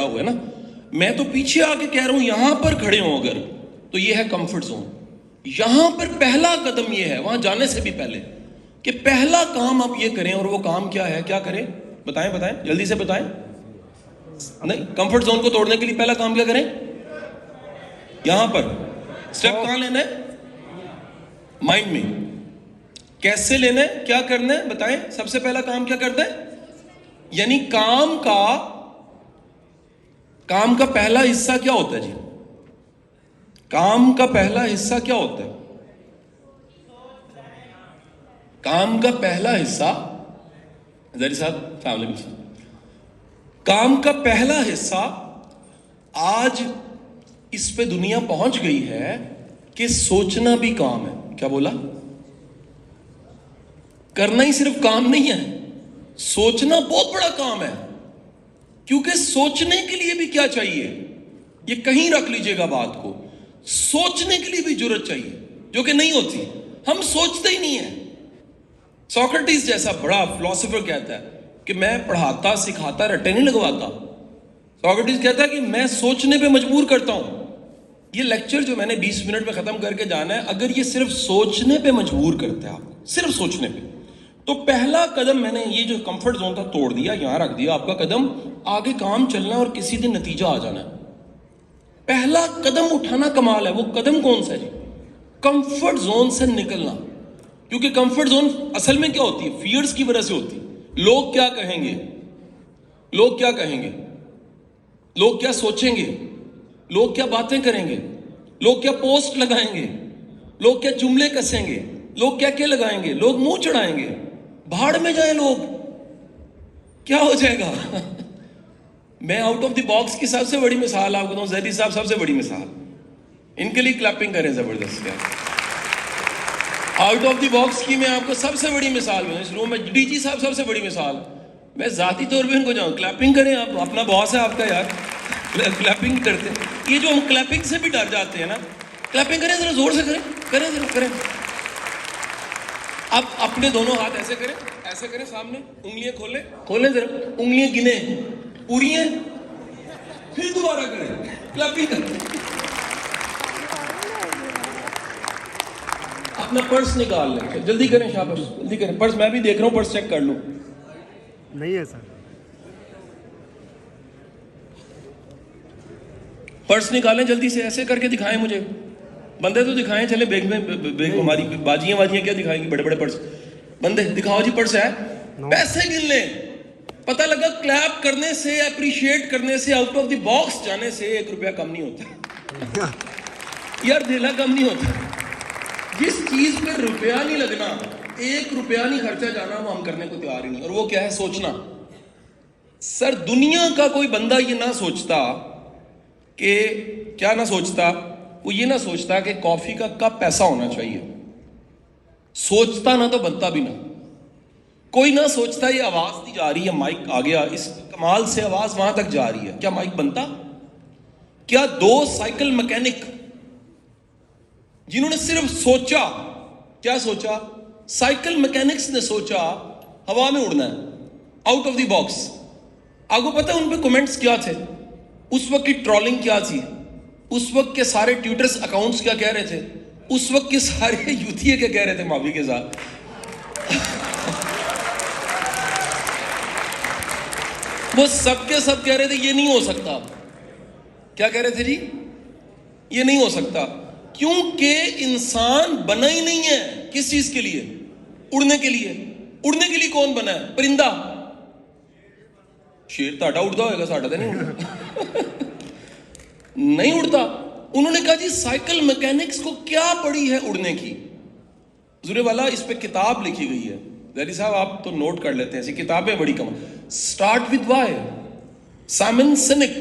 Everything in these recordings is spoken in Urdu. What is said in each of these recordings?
ہوا ہے نا, میں تو پیچھے آ کے کہہ رہا ہوں یہاں پر کھڑے ہوں اگر, تو یہ ہے کمفرٹ زون. یہاں پر پہلا قدم یہ ہے, وہاں جانے سے بھی پہلے, کہ پہلا کام آپ یہ کریں, اور وہ کام کیا ہے, کیا کریں بتائیں جلدی سے بتائیں. نہیں, کمفرٹ زون کو توڑنے کے لیے پہلا کام کیا کریں, یہاں پر سٹیپ کہاں لینا ہے, مائنڈ میں. کیسے لینا ہے, کیا کرنا ہے بتائیں. سب سے پہلا کام کیا کرنا ہے, یعنی کام کا پہلا حصہ کیا ہوتا ہے جی, کام کا پہلا حصہ کیا ہوتا ہے, کام کا پہلا حصہ, زہری صاحب السلام علیکم, کام کا پہلا حصہ آج اس پہ دنیا پہنچ گئی ہے کہ سوچنا بھی کام ہے. کیا بولا, کرنا ہی صرف کام نہیں ہے, سوچنا بہت بڑا کام ہے. کیونکہ سوچنے کے لیے بھی کیا چاہیے, یہ کہیں رکھ لیجئے گا بات کو, سوچنے کے لیے بھی جرأت چاہیے, جو کہ نہیں ہوتی. ہم سوچتے ہی نہیں ہیں. سوکریٹس جیسا بڑا فلاسفر کہتا ہے کہ میں پڑھاتا سکھاتا رٹے نہیں لگواتا. سوکریٹس کہتا ہے کہ میں سوچنے پہ مجبور کرتا ہوں. یہ لیکچر جو میں نے 20 منٹ میں ختم کر کے جانا ہے, اگر یہ صرف سوچنے پہ مجبور کرتا ہے آپ کو, صرف سوچنے پہ, تو پہلا قدم میں نے یہ جو کمفرٹ زون تھا توڑ دیا, یہاں رکھ دیا. آپ کا قدم آگے کام چلنا ہے اور کسی دن نتیجہ آ جانا ہے. پہلا قدم اٹھانا کمال ہے. وہ قدم کون سا ہے جی, کمفرٹ زون سے نکلنا. کیونکہ کمفرٹ زون اصل میں کیا ہوتی ہے, فیئرز کی وجہ سے ہوتی ہے. لوگ کیا کہیں گے, لوگ کیا کہیں گے, لوگ کیا سوچیں گے, لوگ کیا باتیں کریں گے, لوگ کیا پوسٹ لگائیں گے, لوگ کیا جملے کسیں گے, لوگ کیا لگائیں گے, لوگ منہ چڑھائیں گے. بھاڑ میں جائیں لوگ, کیا ہو جائے گا. میں آؤٹ آف دی باکس کی سب سے بڑی مثال آپ کو دوں, زیدی صاحب سب سے بڑی مثال, ان کے لیے کلیپنگ کریں زبردست. آؤٹ آف دی باکس کی میں آپ کو سب سے بڑی مثال دوں اس روم میں, ڈی جی صاحب سب سے بڑی مثال. میں ذاتی طور پہ ان کو جاؤں, کلیپنگ کریں آپ, اپنا باس ہے آپ کا یار, کلیپنگ کرتے ہیں. یہ جو ہم کلیپنگ سے بھی ڈر جاتے ہیں نا, کلیپنگ کریں ذرا زور سے کریں ذرا کریں. اب اپنے دونوں ہاتھ ایسے کریں سامنے, انگلیاں کھولیں ذرا, انگلیاں گنیں, پوری ہیں, پھر دوبارہ کریں, کلیپنگ کریں. اپنا پرس نکال لیں, جلدی کریں, شاباش جلدی کریں. پرس میں بھی دیکھ رہا ہوں, پرس چیک کر لوں. نہیں ہے سر, پرس نکالیں جلدی سے, ایسے کر کے دکھائیں مجھے. بندے تو دکھائیں, چلے بیگ میں, بیگ ہماری باجیاں کیا دکھائیں گی, بڑے بڑے پرس. بندے دکھاؤ جی, پرس ہے. پیسے گن لیں. پتہ لگا کلیپ کرنے سے, اپریشیٹ کرنے سے, آؤٹ آف دی باکس جانے سے 1 روپیہ کم نہیں ہوتا یار, دھیلا کم نہیں ہوتا. جس چیز پہ روپیہ نہیں لگنا, 1 روپیہ نہیں خرچہ جانا, وہ ہم کرنے کو تیار ہی نہیں. اور وہ کیا ہے, سوچنا. سر دنیا کا کوئی بندہ یہ نہ سوچتا کہ, کیا نہ سوچتا, وہ یہ نہ سوچتا کہ کافی کا کپ ایسا ہونا چاہیے. سوچتا نہ تو بنتا بھی نہ. کوئی نہ سوچتا یہ آواز نہیں جا رہی ہے, مائک آ گیا, اس کمال سے آواز وہاں تک جا رہی ہے, کیا مائک بنتا. کیا 2 سائیکل میکینک جنہوں نے صرف سوچا, کیا سوچا, سائیکل میکینکس نے سوچا ہوا میں اڑنا ہے, آؤٹ آف دی باکس. آپ کو پتہ ان پہ کومنٹس کیا تھے, اس وقت کی ٹرولنگ کیا تھی, اس وقت کے سارے ٹویٹرز اکاؤنٹس کیا کہہ رہے تھے, اس وقت کے سارے یوتھیے کیا کہہ رہے تھے, معافی کے ساتھ. وہ سب کے سب کہہ رہے تھے یہ نہیں ہو سکتا. کیا کہہ رہے تھے جی, یہ نہیں ہو سکتا. کیونکہ انسان بنا ہی نہیں ہے کس چیز کے لیے, اڑنے کے لیے. اڑنے کے لیے کون بنا ہے, پرندہ. شیر تاڑا اڑتا ہوئے گا, ساڑھا تو نہیں اڑتا نہیں اڑتا. انہوں نے کہا جی سائیکل میکینکس کو کیا پڑی ہے اڑنے کی. حضور والا اس پہ کتاب لکھی گئی ہے, زہری صاحب آپ تو نوٹ کر لیتے ہیں, ایسی کتابیں بڑی کم. اسٹارٹ ود وائی, سائمن سینک,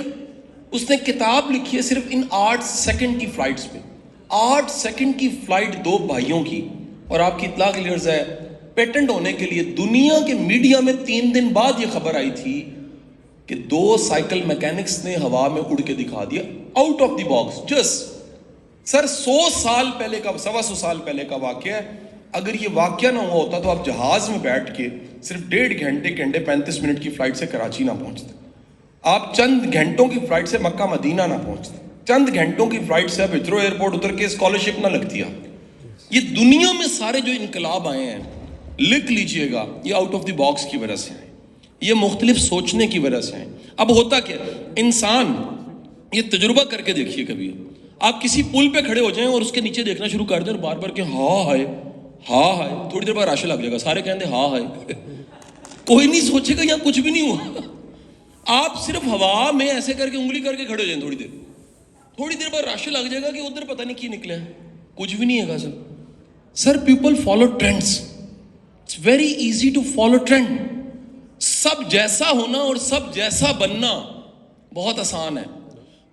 اس نے کتاب لکھی ہے صرف ان 8 سیکنڈ کی فلائٹس پہ. 8 سیکنڈ کی فلائٹ 2 بھائیوں کی, اور آپ کی اطلاع کے لیے عرض ہے, پیٹنٹ ہونے کے لیے دنیا کے میڈیا میں 3 دن بعد یہ خبر آئی تھی کہ 2 سائیکل میکینکس نے ہوا میں اڑ کے دکھا دیا, out of the box. Just sir 100 سال پہلے کا, 125 سال پہلے کا واقعہ ہے. اگر یہ واقعہ نہ ہوا ہوتا تو آپ جہاز میں بیٹھ کے صرف 1.5 گھنٹے 35 منٹ کی فلائٹ سے کراچی نہ پہنچتے. آپ چند گھنٹوں کی فلائٹ سے مکہ مدینہ نہ پہنچتے, چند گھنٹوں کی فلائٹ سے آپ ہتھرو ایئرپورٹ اتر کے اسکالرشپ نہ لگتی آپ. یہ دنیا میں سارے جو انقلاب آئے ہیں, لکھ لیجئے گا, یہ آؤٹ آف دی باکس کی وجہ سے ہیں, یہ مختلف سوچنے کی وجہ سے ہیں. اب ہوتا کیا, انسان یہ تجربہ کر کے دیکھیے, کبھی آپ کسی پل پہ کھڑے ہو جائیں اور اس کے نیچے دیکھنا شروع کر دیں اور بار بار کہ ہاں ہائے ہاں ہائے, تھوڑی دیر بعد رش لگ جائے گا, سارے کہیں گے ہاں ہائے, کوئی نہیں سوچے گا یہاں کچھ بھی نہیں ہوا. آپ صرف ہوا میں ایسے کر کے انگلی کر کے کھڑے ہو جائیں, تھوڑی دیر بعد رش لگ جائے گا کہ ادھر پتہ نہیں کی نکلا ہے, کچھ بھی نہیں ہے گا. Sir people follow trends, it's very easy to follow trend. سب جیسا ہونا اور سب جیسا بننا بہت آسان ہے.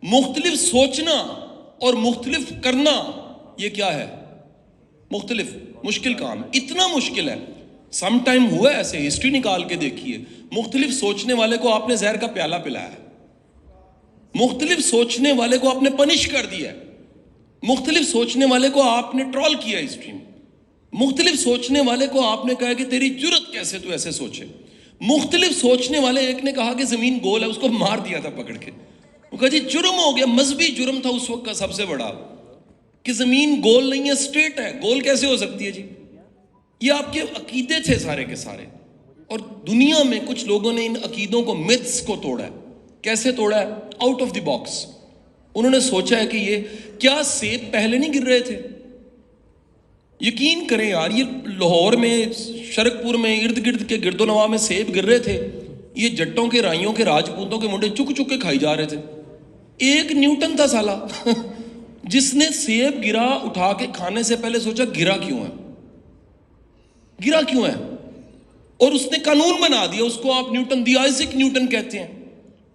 مختلف سوچنا اور مختلف کرنا یہ کیا ہے, مختلف مشکل کام ہے, اتنا مشکل ہے. سم ٹائم ہوا ہے ایسے, ہسٹری نکال کے دیکھیے, مختلف سوچنے والے کو آپ نے زہر کا پیالہ پلایا ہے, مختلف سوچنے والے کو آپ نے پنش کر دیا ہے, مختلف سوچنے والے کو آپ نے ٹرول کیا ہسٹری میں, مختلف سوچنے والے کو آپ نے کہا کہ تیری جرت کیسے تو ایسے سوچے. مختلف سوچنے والے, ایک نے کہا کہ زمین گول ہے, اس کو مار دیا تھا پکڑ کے, وہ کہا جی جرم ہو گیا, مذہبی جرم تھا اس وقت کا سب سے بڑا, کہ زمین گول نہیں ہے اسٹریٹ ہے, گول کیسے ہو سکتی ہے جی. یہ آپ کے عقیدے تھے سارے کے سارے, اور دنیا میں کچھ لوگوں نے ان عقیدوں کو, متس کو توڑا ہے. کیسے توڑا ہے؟ Out of the box. انہوں نے سوچا ہے کہ یہ کیا سیب پہلے نہیں گر رہے تھے. یقین کریں یار, یہ لاہور میں, شرک پور میں, ارد گرد کے گرد و نواح میں سیب گر رہے تھے, یہ جٹوں کے, رائیوں کے, راجپوتوں کے منڈے چک چک کے کھائی جا رہے تھے. ایک نیوٹن تھا سالہ جس نے سیب گرا اٹھا کے کھانے سے پہلے سوچا گرا کیوں ہے, گرا کیوں ہے, اور اس نے قانون بنا دیا, اس کو آپ نیوٹن, دی آئزک نیوٹن کہتے ہیں.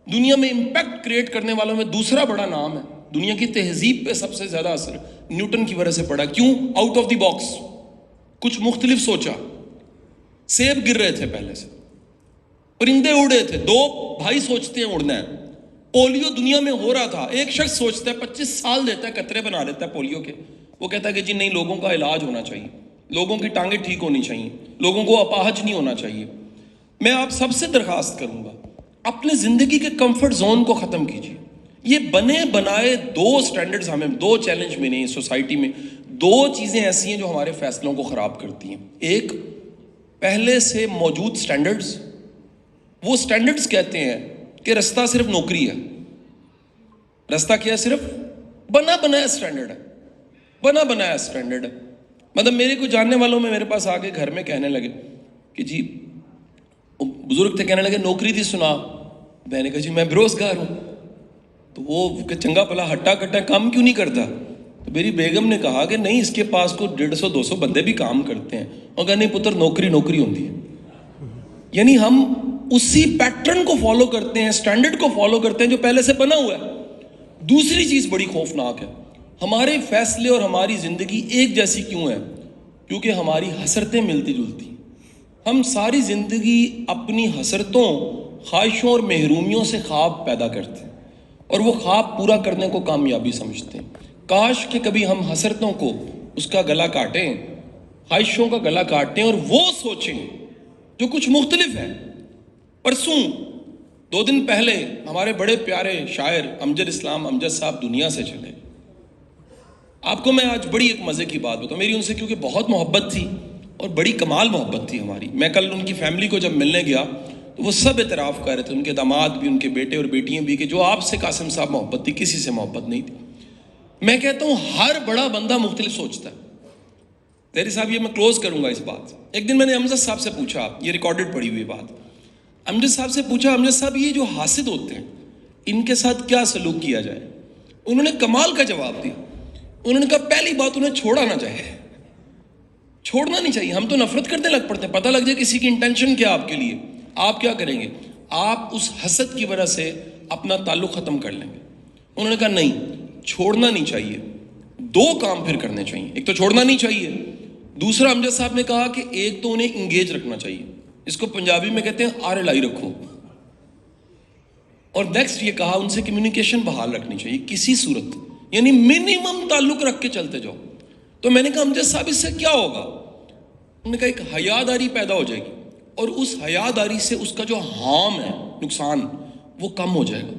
دنیا میں امپیکٹ کریٹ کرنے والوں میں دوسرا بڑا نام ہے. دنیا کی تہذیب پہ سب سے زیادہ اثر نیوٹن کی وجہ سے پڑا. کیوں؟ آؤٹ آف دی باکس, کچھ مختلف سوچا. سیب گر رہے تھے پہلے سے, پرندے اڑ رہے تھے, دو بھائی سوچتے ہیں اڑنا ہے. پولیو دنیا میں ہو رہا تھا, ایک شخص سوچتا ہے, 25 سال دیتا ہے, قطرے بنا دیتا ہے پولیو کے, وہ کہتا ہے کہ جی نہیں, لوگوں کا علاج ہونا چاہیے, لوگوں کی ٹانگیں ٹھیک ہونی چاہیے, لوگوں کو اپاہج نہیں ہونا چاہیے. میں آپ سب سے درخواست کروں گا, اپنے زندگی کے کمفرٹ زون کو ختم کیجیے. یہ بنے بنائے دو سٹینڈرڈز, ہمیں دو چیلنج میں نہیں, سوسائٹی میں دو چیزیں ایسی ہیں جو ہمارے فیصلوں کو خراب کرتی ہیں. ایک, پہلے سے موجود سٹینڈرڈز. وہ سٹینڈرڈز کہتے ہیں کہ رستہ صرف نوکری ہے. رستہ کیا ہے؟ صرف بنا بنایا سٹینڈرڈ ہے, بنا بنایا سٹینڈرڈ ہے. مطلب میرے کو جاننے والوں میں میرے پاس آ کے گھر میں کہنے لگے کہ جی, بزرگ تھے, کہنے لگے نوکری تھی سنا. میں نے کہا جی میں بےروزگار ہوں. تو وہ چنگا پلا ہٹا کٹا کام کیوں نہیں کرتا. تو میری بیگم نے کہا کہ نہیں, اس کے پاس کو 150-200 بندے بھی کام کرتے ہیں. اور کہا نہیں پتر, نوکری نوکری ہوتی ہے. یعنی ہم اسی پیٹرن کو فالو کرتے ہیں, سٹینڈرڈ کو فالو کرتے ہیں جو پہلے سے بنا ہوا ہے. دوسری چیز بڑی خوفناک ہے, ہمارے فیصلے اور ہماری زندگی ایک جیسی کیوں ہے؟ کیونکہ ہماری حسرتیں ملتی جلتی. ہم ساری زندگی اپنی حسرتوں, خواہشوں اور محرومیوں سے خواب پیدا کرتے ہیں, اور وہ خواب پورا کرنے کو کامیابی سمجھتے ہیں. کاش کہ کبھی ہم حسرتوں کو, اس کا گلا کاٹیں, خواہشوں کا گلا کاٹیں, اور وہ سوچیں جو کچھ مختلف ہے. پرسوں 2 دن پہلے ہمارے بڑے پیارے شاعر امجد اسلام امجد صاحب دنیا سے چلے. آپ کو میں آج بڑی ایک مزے کی بات بتاؤں, میری ان سے کیونکہ بہت محبت تھی اور بڑی کمال محبت تھی ہماری. میں کل ان کی فیملی کو جب ملنے گیا تو وہ سب اعتراف کر رہے تھے, ان کے داماد بھی, ان کے بیٹے اور بیٹیاں بھی, کہ جو آپ سے قاسم صاحب محبت تھی, کسی سے محبت نہیں تھی. میں کہتا ہوں ہر بڑا بندہ مختلف سوچتا ہے. تیری صاحب یہ میں کلوز کروں گا اس بات. ایک دن میں نے امجد صاحب سے پوچھا, یہ ریکارڈڈ پڑی ہوئی بات, امجد صاحب سے پوچھا, امجد صاحب یہ جو حاسد ہوتے ہیں ان کے ساتھ کیا سلوک کیا جائے؟ انہوں نے کمال کا جواب دیا. انہوں نے کہا پہلی بات, انہیں چھوڑا نہ چاہیے, چھوڑنا نہیں چاہیے. ہم تو نفرت کرنے لگ پڑتے ہیں, پتہ لگ جائے کسی کی انٹینشن کیا آپ کے لیے, آپ کیا کریں گے؟ آپ اس حسد کی وجہ سے اپنا تعلق ختم کر لیں گے. انہوں نے کہا نہیں, چھوڑنا نہیں چاہیے, 2 کام پھر کرنے چاہیے. ایک تو چھوڑنا نہیں چاہیے, دوسرا امجد صاحب نے کہا کہ ایک تو انہیں انگیج رکھنا چاہیے, اس کو پنجابی میں کہتے ہیں آر لائی رکھو, اور نیکسٹ یہ کہا ان سے کمیونیکیشن بحال رکھنی چاہیے کسی صورت, یعنی منیمم تعلق رکھ کے چلتے جاؤ. تو میں نے کہا امجد صاحب اس سے کیا ہوگا؟ انہوں نے کہا ایک حیاداری پیدا ہو جائے گی, اور اس حیاداری سے اس کا جو ہارم ہے, نقصان, وہ کم ہو جائے گا.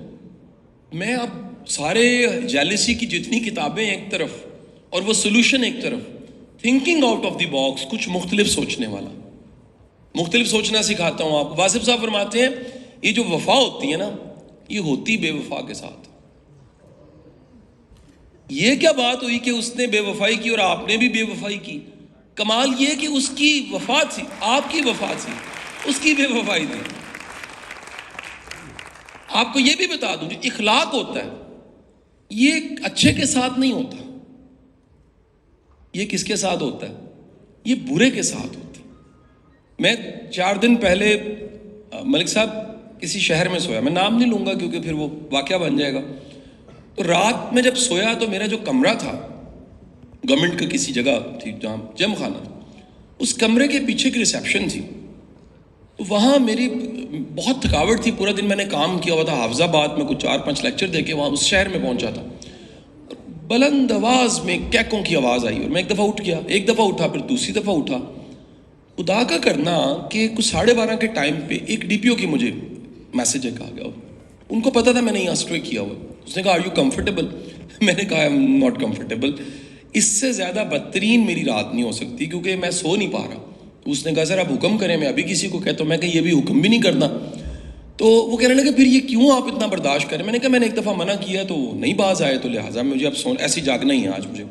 میں اب سارے جیلسی کی جتنی کتابیں ایک طرف اور وہ سولوشن ایک طرف, thinking out of the box, کچھ مختلف سوچنے والا, مختلف سوچنا سکھاتا ہوں آپ کو. واصف صاحب فرماتے ہیں یہ جو وفا ہوتی ہے نا, یہ ہوتی بے وفا کے ساتھ. یہ کیا بات ہوئی کہ اس نے بے وفائی کی اور آپ نے بھی بے وفائی کی؟ کمال یہ کہ اس کی وفا تھی, آپ کی وفا تھی, اس کی بے وفائی تھی. آپ کو یہ بھی بتا دوں, جو اخلاق ہوتا ہے یہ اچھے کے ساتھ نہیں ہوتا. یہ کس کے ساتھ ہوتا ہے؟ یہ برے کے ساتھ ہوتا ہے. میں 4 دن پہلے ملک صاحب کسی شہر میں سویا, میں نام نہیں لوں گا کیونکہ پھر وہ واقعہ بن جائے گا. تو رات میں جب سویا تو میرا جو کمرہ تھا, گورنمنٹ کا کسی جگہ تھی جہاں جم خانہ, اس کمرے کے پیچھے کی ریسیپشن تھی. تو وہاں میری بہت تھکاوٹ تھی, پورا دن میں نے کام کیا ہوا تھا حافظ آباد میں, کچھ 4-5 لیکچر دے کے وہاں اس شہر میں پہنچا تھا. بلند آواز میں کیکوں کی آواز آئی اور میں ایک دفعہ اٹھ گیا, ایک دفعہ اٹھا پھر دوسری دفعہ اٹھا. خدا کا کرنا کہ کچھ 12:30 کے ٹائم پہ ایک ڈی پی او کی مجھے میسج ایک آ گیا. ان کو پتا تھا میں نے یہاں اسٹے کیا ہوا. اس نے کہا آر یو کمفرٹیبل؟ میں نے کہا آئی ایم ناٹ کمفرٹیبل. اس سے زیادہ بدترین میری رات نہیں ہو سکتی کیونکہ میں سو نہیں پا رہا. تو اس نے کہا سر آپ حکم کریں, میں ابھی کسی کو کہتا ہوں. میں کہ یہ بھی حکم بھی نہیں کرنا. تو وہ کہنے لگے پھر یہ کیوں آپ اتنا برداشت کریں؟ میں نے کہا میں نے ایک دفعہ منع کیا تو نہیں باز آئے, تو لہٰذا مجھے اب ایسی جاگنا ہی ہے آج مجھے.